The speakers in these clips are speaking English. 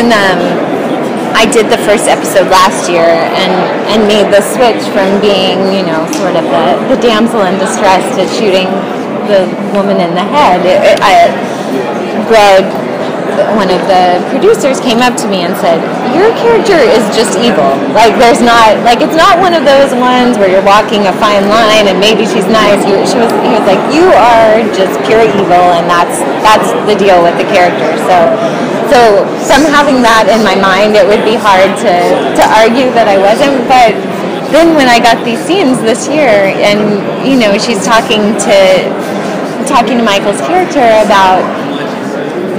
when I did the first episode last year and made the switch from being, sort of the damsel in distress to shooting the woman in the head, one of the producers came up to me and said, your character is just evil. It's not one of those ones where you're walking a fine line and maybe she's nice. He was like, you are just pure evil, and that's the deal with the character. So from having that in my mind, it would be hard to argue that I wasn't. But then when I got these scenes this year, and she's talking to Michael's character about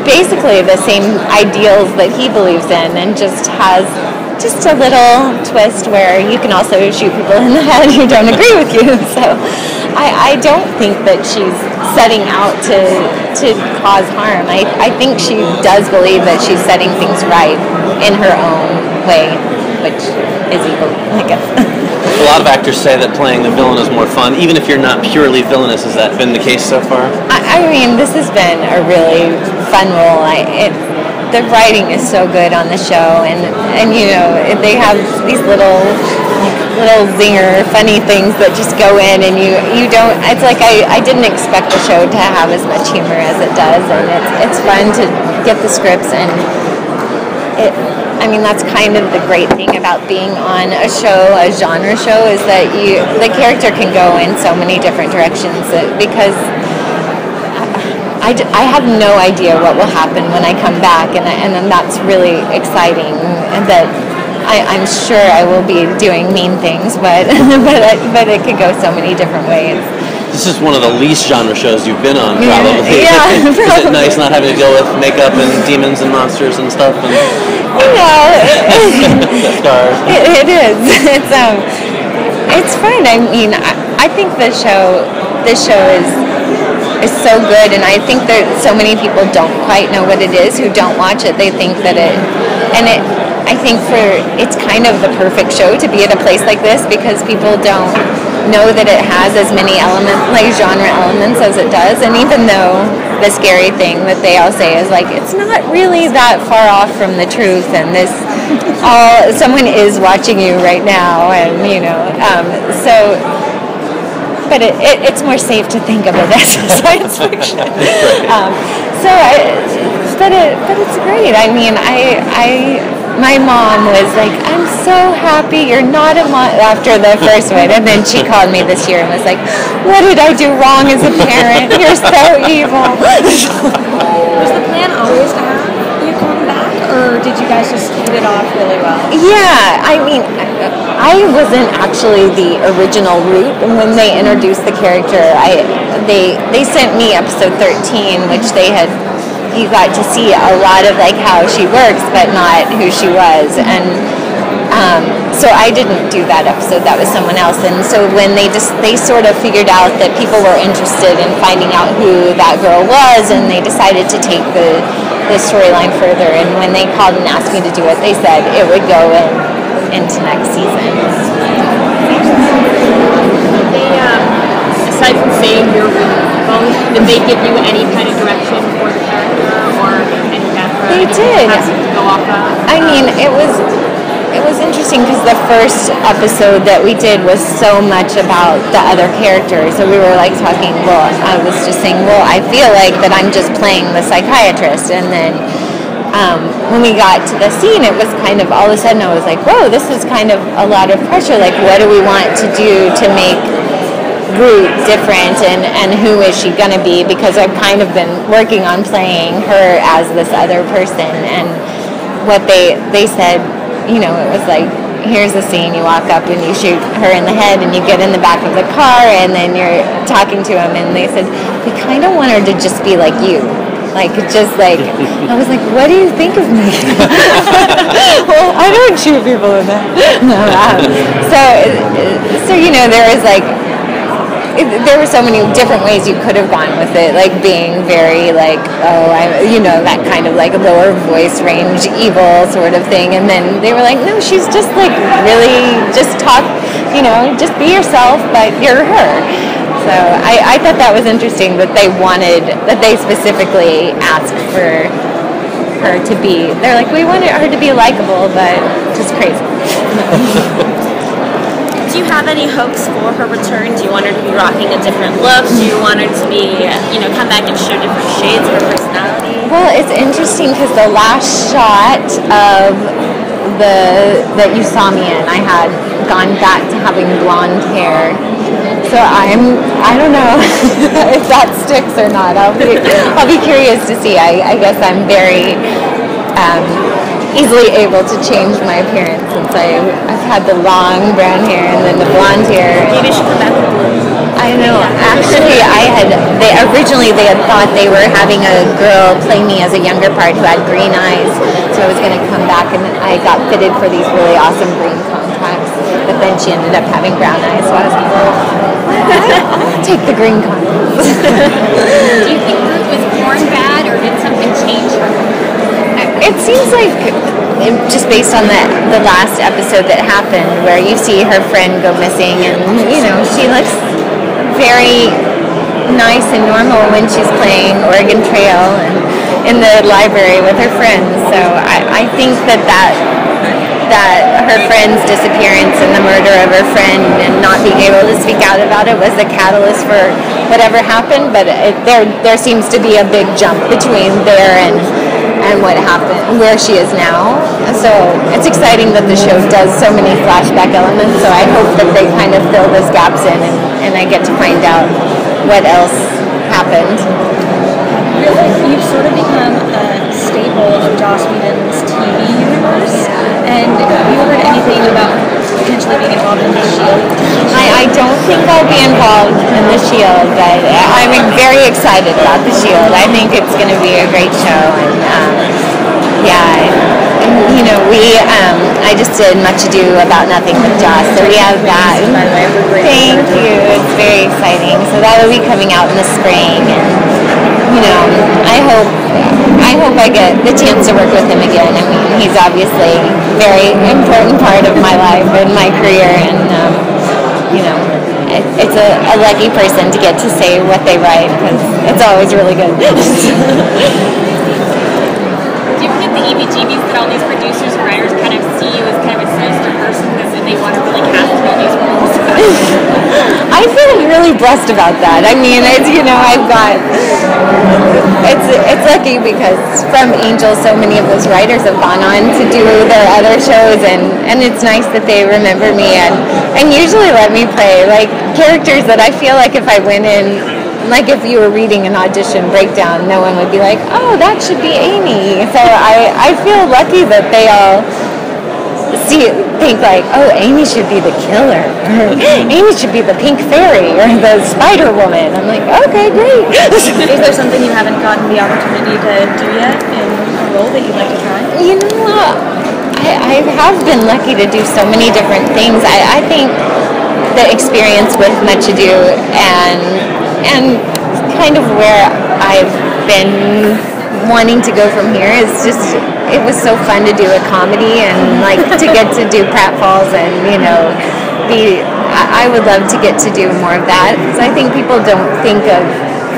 basically the same ideals that he believes in, and just has just a little twist where you can also shoot people in the head who don't agree with you. So I don't think that she's setting out to cause harm. I think she does believe that she's setting things right in her own way, which is evil, I guess. A lot of actors say that playing the villain is more fun, even if you're not purely villainous. Has that been the case so far? I mean, this has been a really fun role. The writing is so good on the show, and they have these little zinger, funny things that just go in, and you don't. It's like I didn't expect the show to have as much humor as it does, and it's fun to get the scripts and it. I mean, that's kind of the great thing about being on a genre show, is that the character can go in so many different directions, because I have no idea what will happen when I come back, and then that's really exciting, and that I'm sure I will be doing mean things, but it could go so many different ways. This is one of the least genre shows you've been on, probably. Yeah, Is it nice not having to deal with makeup and demons and monsters and stuff? And it is. It's fun. I mean, I think this show is so good, and I think that so many people don't quite know what it is who don't watch it. They think that I think it's kind of the perfect show to be at a place like this, because people don't know that it has as many elements, like genre elements, as it does. And even though the scary thing that they all say is it's not really that far off from the truth, and someone is watching you right now, and but it's more safe to think of it as science fiction. But it's great. I mean, my mom was like, I'm so happy you're not a after the first one. And then she called me this year and was like, what did I do wrong as a parent? You're so evil. Was the plan always to have you come back, or did you guys just hit it off really well? Yeah, I mean, I wasn't actually the original root. When they introduced the character, they sent me episode 13, which you got to see a lot of how she works, but not who she was. And so I didn't do that episode. That was someone else. And so when they sort of figured out that people were interested in finding out who that girl was, and they decided to take the storyline further. And when they called and asked me to do it, they said it would go into next season. Aside from saying your bones, did they give you any kind of direction for the character, or any background? They did. To go off of? I mean, it was interesting, because the first episode that we did was so much about the other characters. So we were talking, I was just saying, I feel like that I'm just playing the psychiatrist. And then when we got to the scene, it was kind of, all of a sudden I was like, whoa, this is kind of a lot of pressure. What do we want to do to make Root different, and who is she going to be? Because I've kind of been working on playing her as this other person. And what they said, it was here's the scene, you walk up and you shoot her in the head, and you get in the back of the car, and then you're talking to him, and they said, we kind of want her to just be like you. I was like, what do you think of me? Well, I don't shoot people in the head. No, so there was there were so many different ways you could have gone with it, being very that kind of lower voice range evil sort of thing. And then they were like, no, she's just really just talk, just be yourself, but you're her. So I thought that was interesting that they specifically asked for her to be, they're like, we wanted her to be likable, but just crazy. Do you have any hopes for her return? Do you want her to be rocking a different look? Do you want her to be, come back and show different shades of her personality? Well, it's interesting because the last shot of that you saw me in, I had gone back to having blonde hair. So I don't know if that sticks or not. I'll be curious to see. I guess I'm very easily able to change my appearance since I've had the long brown hair and then the blonde hair. Maybe you should come back with blue. I know. Actually, they originally had thought they were having a girl play me as a younger part who had green eyes. So I was going to come back and I got fitted for these really awesome green contacts. But then she ended up having brown eyes. So I was like, I'll take the green contacts. Do you think Ruth was born bad or did something change her? It seems like, just based on the last episode that happened, where you see her friend go missing, and she looks very nice and normal when she's playing Oregon Trail and in the library with her friends. So I think that her friend's disappearance and the murder of her friend and not being able to speak out about it was the catalyst for whatever happened. But there seems to be a big jump between there and what happened, where she is now. So it's exciting that the show does so many flashback elements. So I hope that they kind of fill those gaps in, and I get to find out what else happened. Really, you've sort of become a staple of Joss Whedon's TV universe. And have you heard anything about potentially being involved in The Shield? I don't think I'll be involved in The Shield, but I'm very excited about The Shield. I think it's going to be a great show, and I just did Much Ado About Nothing with Joss, so we have that. Thank you. It's very exciting. So that will be coming out in the spring, and I hope I get the chance to work with him again. I mean, he's obviously a very important part of my life and my career, and it's a lucky person to get to say what they write, because it's always really good. Do you think the EBGBs that all these producers and writers kind of see you as kind of a sinister person because they want to really cast all these roles? I feel really blessed about that. I mean, I've got, it's lucky because from Angel, so many of those writers have gone on to do their other shows, and it's nice that they remember me and usually let me play like characters that I feel like if I went in, like if you were reading an audition breakdown, no one would be like, oh, that should be Amy. So I feel lucky that they all think like, oh, Amy should be the killer, or Amy should be the pink fairy, or the Spider Woman. I'm like, okay, great. Is there something you haven't gotten the opportunity to do yet in a role that you'd like to try? I have been lucky to do so many different things. I think the experience with Much Ado and kind of where I've been wanting to go from here is just, it was so fun to do a comedy and like to get to do pratfalls and I would love to get to do more of that, because I think people don't think of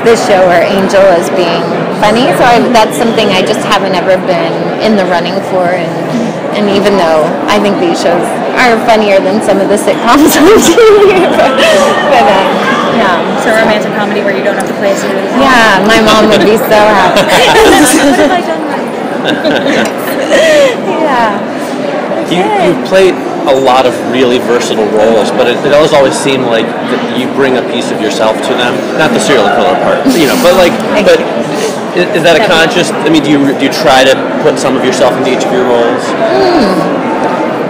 this show or Angel as being funny, so that's something I just haven't ever been in the running for, and even though I think these shows are funnier than some of the sitcoms on TV, but yeah. So romantic comedy where you don't have to play a serious role. Yeah, my mom would be so happy. What have I done right? Yeah. You played a lot of really versatile roles, but it always seemed like that you bring a piece of yourself to them. Not the serial killer part, but is that a conscious? I mean, do you try to put some of yourself into each of your roles?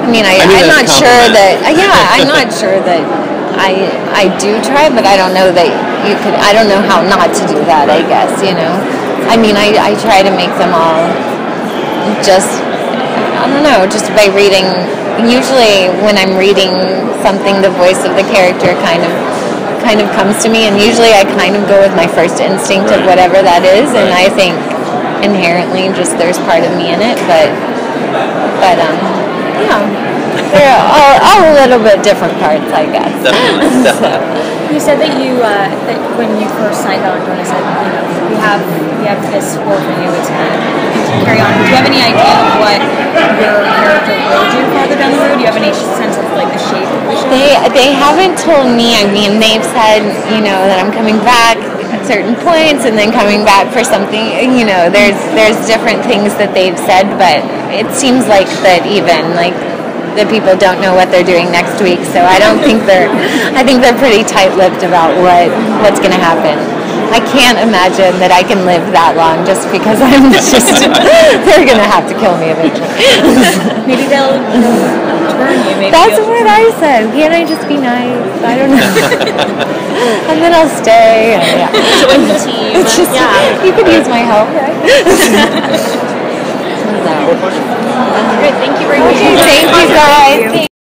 I'm not sure that. Yeah, I'm not sure that I do try, but I don't know that you could. I don't know how not to do that. I guess I mean, I try to make them all just. I don't know, just by reading. Usually when I'm reading something, the voice of the character kind of comes to me, and usually I kind of go with my first instinct of whatever that is, and I think inherently just there's part of me in it, but they're all a little bit different parts, I guess. Definitely. So, You said that that when you first signed on, Jonah said, we have this role for you. It's going to carry on. Do you have any idea of what your character will do farther down the road? Do you have any sense of like the shape of the show? They haven't told me. I mean, they've said that I'm coming back at certain points and then coming back for something. There's different things that they've said, but it seems like that even like the people don't know what they're doing next week. So I think they're pretty tight-lipped about what's going to happen. I can't imagine that I can live that long just because I'm just. They're gonna have to kill me eventually. Maybe they'll turn you. Maybe that's what I said. Can't I just be nice? I don't know. And then I'll stay. And, yeah. Join the team. It's just, you could use my help, right? Good. Thank you very much. Okay, thank you guys.